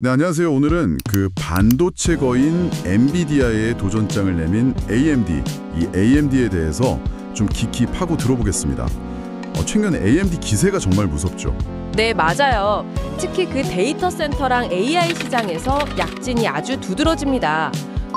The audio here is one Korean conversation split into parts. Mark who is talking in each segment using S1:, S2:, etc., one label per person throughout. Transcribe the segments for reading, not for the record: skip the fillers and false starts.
S1: 네, 안녕하세요. 오늘은 그 반도체 거인 엔비디아의 도전장을 내민 AMD, 이 AMD에 대해서 좀 깊이 파고 들어보겠습니다. 최근 AMD 기세가 정말 무섭죠.
S2: 네, 맞아요. 특히 그 데이터 센터랑 AI 시장에서 약진이 아주 두드러집니다.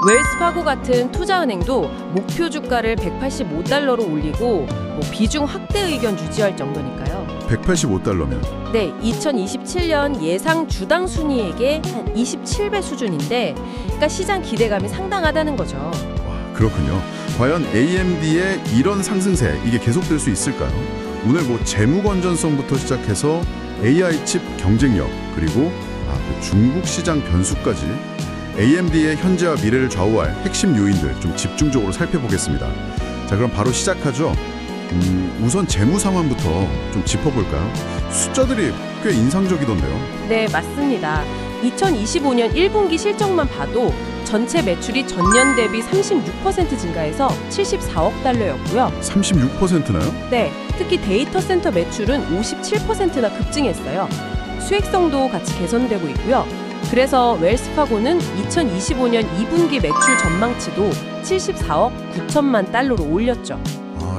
S2: 웰스파고 같은 투자은행도 목표 주가를 185달러로 올리고 비중 확대 의견 유지할 정도니까요.
S1: 185달러면
S2: 네, 2027년 예상 주당 순이익의 한 27배 수준인데, 그러니까 시장 기대감이 상당하다는 거죠.
S1: 와, 그렇군요. 과연 AMD의 이런 상승세 이게 계속될 수 있을까요? 오늘 재무 건전성부터 시작해서 AI 칩 경쟁력 그리고 그 중국 시장 변수까지 AMD의 현재와 미래를 좌우할 핵심 요인들 좀 집중적으로 살펴보겠습니다. 자, 그럼 바로 시작하죠. 우선 재무 상황부터 좀 짚어볼까요? 숫자들이 꽤 인상적이던데요.
S2: 네, 맞습니다. 2025년 1분기 실적만 봐도 전체 매출이 전년 대비 36% 증가해서 74억 달러였고요.
S1: 36%나요?
S2: 네, 특히 데이터 센터 매출은 57%나 급증했어요. 수익성도 같이 개선되고 있고요. 그래서 웰스파고는 2025년 2분기 매출 전망치도 74억 9천만 달러로 올렸죠.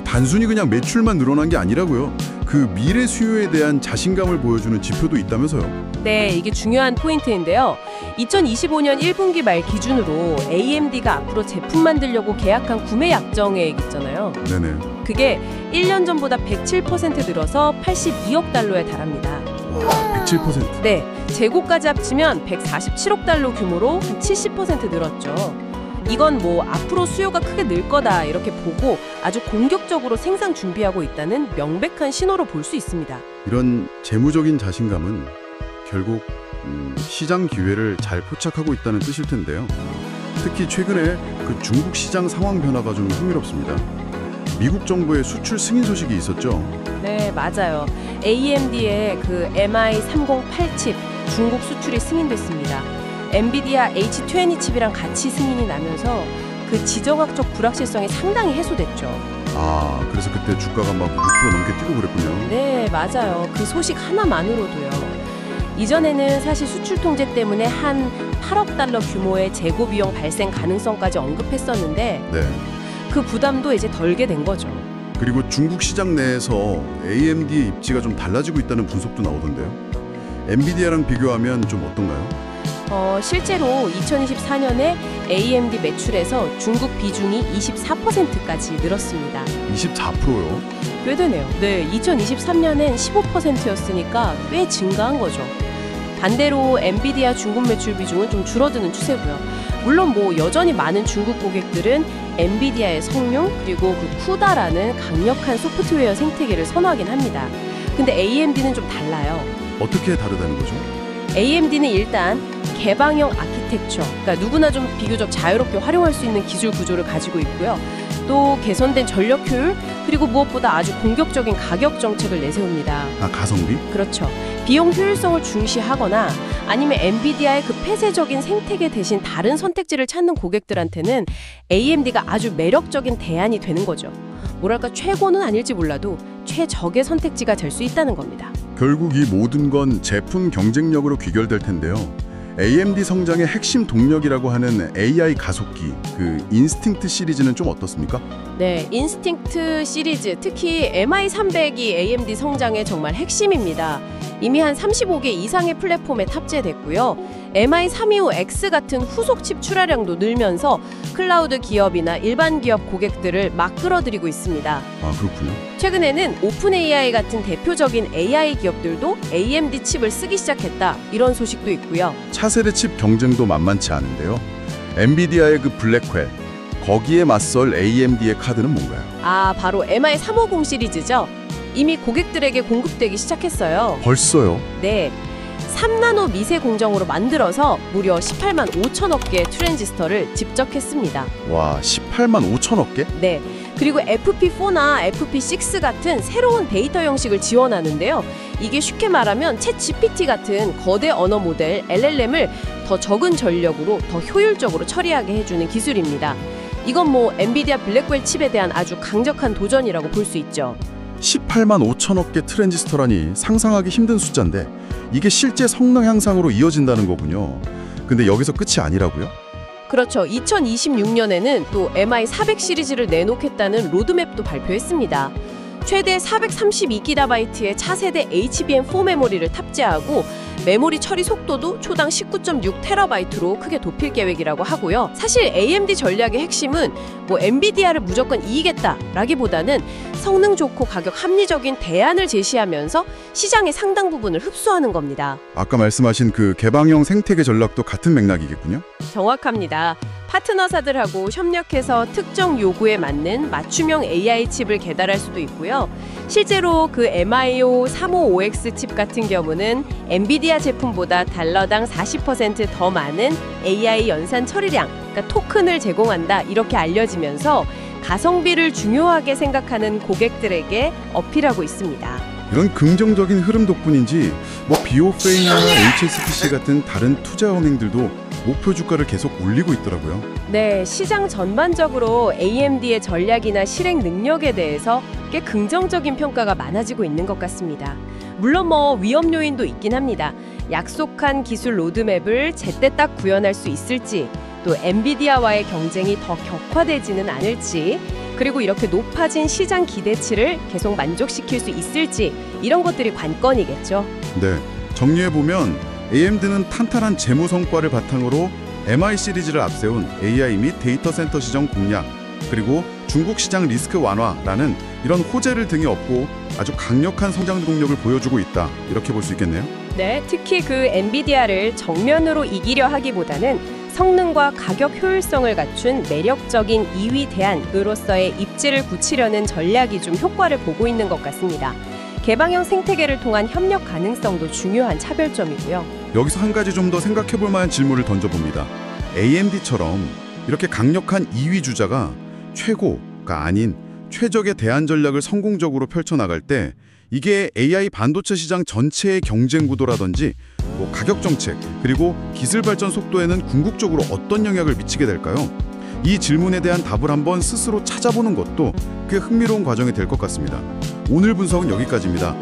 S1: 단순히 그냥 매출만 늘어난 게 아니라고요. 그 미래 수요에 대한 자신감을 보여주는 지표도 있다면서요.
S2: 네, 이게 중요한 포인트인데요. 2025년 1분기 말 기준으로 AMD가 앞으로 제품 만들려고 계약한 구매 약정액 있잖아요.
S1: 네네.
S2: 그게 1년 전보다 107% 늘어서 82억 달러에 달합니다.
S1: 와, 107%.
S2: 네, 재고까지 합치면 147억 달러 규모로 한 70% 늘었죠. 이건 앞으로 수요가 크게 늘 거다 이렇게 보고 아주 공격적으로 생산 준비하고 있다는 명백한 신호로 볼 수 있습니다.
S1: 이런 재무적인 자신감은 결국 시장 기회를 잘 포착하고 있다는 뜻일 텐데요. 특히 최근에 그 중국 시장 상황 변화가 좀 흥미롭습니다. 미국 정부의 수출 승인 소식이 있었죠.
S2: 네, 맞아요. AMD의 그 MI308 칩 중국 수출이 승인됐습니다. 엔비디아 H20 칩이랑 같이 승인이 나면서 그 지정학적 불확실성이 상당히 해소됐죠.
S1: 그래서 그때 주가가 막 6% 넘게 뛰고 그랬군요.
S2: 네, 맞아요. 그 소식 하나만으로도요. 이전에는 사실 수출 통제 때문에 한 8억 달러 규모의 재고 비용 발생 가능성까지 언급했었는데
S1: 네.
S2: 그 부담도 이제 덜게 된 거죠.
S1: 그리고 중국 시장 내에서 AMD의 입지가 좀 달라지고 있다는 분석도 나오던데요. 엔비디아랑 비교하면 좀 어떤가요?
S2: 실제로 2024년에 AMD 매출에서 중국 비중이 24%까지 늘었습니다.
S1: 24%요?
S2: 꽤 되네요. 네, 2023년엔 15%였으니까 꽤 증가한 거죠. 반대로 엔비디아 중국 매출 비중은 좀 줄어드는 추세고요. 물론 여전히 많은 중국 고객들은 엔비디아의 성능 그리고 그 쿠다라는 강력한 소프트웨어 생태계를 선호하긴 합니다. 근데 AMD는 좀 달라요.
S1: 어떻게 다르다는 거죠?
S2: AMD는 일단 개방형 아키텍처, 그러니까 누구나 좀 비교적 자유롭게 활용할 수 있는 기술 구조를 가지고 있고요. 또 개선된 전력 효율, 그리고 무엇보다 아주 공격적인 가격 정책을 내세웁니다.
S1: 가성비?
S2: 그렇죠. 비용 효율성을 중시하거나 아니면 엔비디아의 그 폐쇄적인 생태계 대신 다른 선택지를 찾는 고객들한테는 AMD가 아주 매력적인 대안이 되는 거죠. 뭐랄까 최고는 아닐지 몰라도 최적의 선택지가 될 수 있다는 겁니다.
S1: 결국 이 모든 건 제품 경쟁력으로 귀결될 텐데요. AMD 성장의 핵심 동력이라고 하는 AI 가속기, 그 인스팅트 시리즈는 좀 어떻습니까?
S2: 네, 인스팅트 시리즈, 특히 MI300이 AMD 성장의 정말 핵심입니다. 이미 한 35개 이상의 플랫폼에 탑재됐고요. MI325X 같은 후속 칩 출하량도 늘면서 클라우드 기업이나 일반 기업 고객들을 막 끌어들이고 있습니다.
S1: 그렇군요.
S2: 최근에는 오픈 AI 같은 대표적인 AI 기업들도 AMD 칩을 쓰기 시작했다. 이런 소식도 있고요.
S1: 차세대 칩 경쟁도 만만치 않은데요. 엔비디아의 그 블랙홀, 거기에 맞설 AMD의 카드는 뭔가요?
S2: 바로 MI350 시리즈죠. 이미 고객들에게 공급되기 시작했어요.
S1: 벌써요?
S2: 네. 3나노 미세 공정으로 만들어서 무려 18만 5천억 개의 트랜지스터를 직접 했습니다.
S1: 와, 18만 5천억 개?
S2: 네. 그리고 FP4나 FP6 같은 새로운 데이터 형식을 지원하는데요. 이게 쉽게 말하면 챗 GPT 같은 거대 언어 모델 LLM을 더 적은 전력으로 더 효율적으로 처리하게 해주는 기술입니다. 이건 엔비디아 블랙웰 칩에 대한 아주 강력한 도전이라고 볼 수 있죠.
S1: 18만 5천억 개 트랜지스터라니 상상하기 힘든 숫자인데 이게 실제 성능 향상으로 이어진다는 거군요. 근데 여기서 끝이 아니라고요?
S2: 그렇죠. 2026년에는 또 MI 400 시리즈를 내놓겠다는 로드맵도 발표했습니다. 최대 432GB의 차세대 HBM4 메모리를 탑재하고 메모리 처리 속도도 초당 19.6TB로 크게 높일 계획이라고 하고요. 사실 AMD 전략의 핵심은 뭐 엔비디아를 무조건 이기겠다라기보다는 성능 좋고 가격 합리적인 대안을 제시하면서 시장의 상당 부분을 흡수하는 겁니다.
S1: 아까 말씀하신 그 개방형 생태계 전략도 같은 맥락이겠군요?
S2: 정확합니다. 파트너사들하고 협력해서 특정 요구에 맞는 맞춤형 AI 칩을 개발할 수도 있고요. 실제로 그 MIO 355X 칩 같은 경우는 엔비디아 제품보다 달러당 40% 더 많은 AI 연산 처리량, 그러니까 토큰을 제공한다 이렇게 알려지면서 가성비를 중요하게 생각하는 고객들에게 어필하고 있습니다.
S1: 이런 긍정적인 흐름 덕분인지 뭐 비오페이나 HSBC 같은 다른 투자 은행들도 목표 주가를 계속 올리고 있더라고요.
S2: 네, 시장 전반적으로 AMD의 전략이나 실행 능력에 대해서 꽤 긍정적인 평가가 많아지고 있는 것 같습니다. 물론 뭐 위험 요인도 있긴 합니다. 약속한 기술 로드맵을 제때 딱 구현할 수 있을지, 또 엔비디아와의 경쟁이 더 격화되지는 않을지, 그리고 이렇게 높아진 시장 기대치를 계속 만족시킬 수 있을지, 이런 것들이 관건이겠죠.
S1: 네, 정리해보면 AMD는 탄탄한 재무 성과를 바탕으로 MI 시리즈를 앞세운 AI 및 데이터 센터 시장 공략, 그리고 중국 시장 리스크 완화라는 이런 호재를 등에 업고 아주 강력한 성장 동력을 보여주고 있다, 이렇게 볼 수 있겠네요.
S2: 네, 특히 그 엔비디아를 정면으로 이기려 하기보다는 성능과 가격 효율성을 갖춘 매력적인 2위 대안으로서의 입지를 굳히려는 전략이 좀 효과를 보고 있는 것 같습니다. 개방형 생태계를 통한 협력 가능성도 중요한 차별점이고요.
S1: 여기서 한 가지 좀 더 생각해볼 만한 질문을 던져봅니다. AMD처럼 이렇게 강력한 2위 주자가 최고가 아닌 최적의 대안 전략을 성공적으로 펼쳐나갈 때 이게 AI 반도체 시장 전체의 경쟁 구도라든지 뭐 가격 정책 그리고 기술 발전 속도에는 궁극적으로 어떤 영향을 미치게 될까요? 이 질문에 대한 답을 한번 스스로 찾아보는 것도 꽤 흥미로운 과정이 될 것 같습니다. 오늘 분석은 여기까지입니다.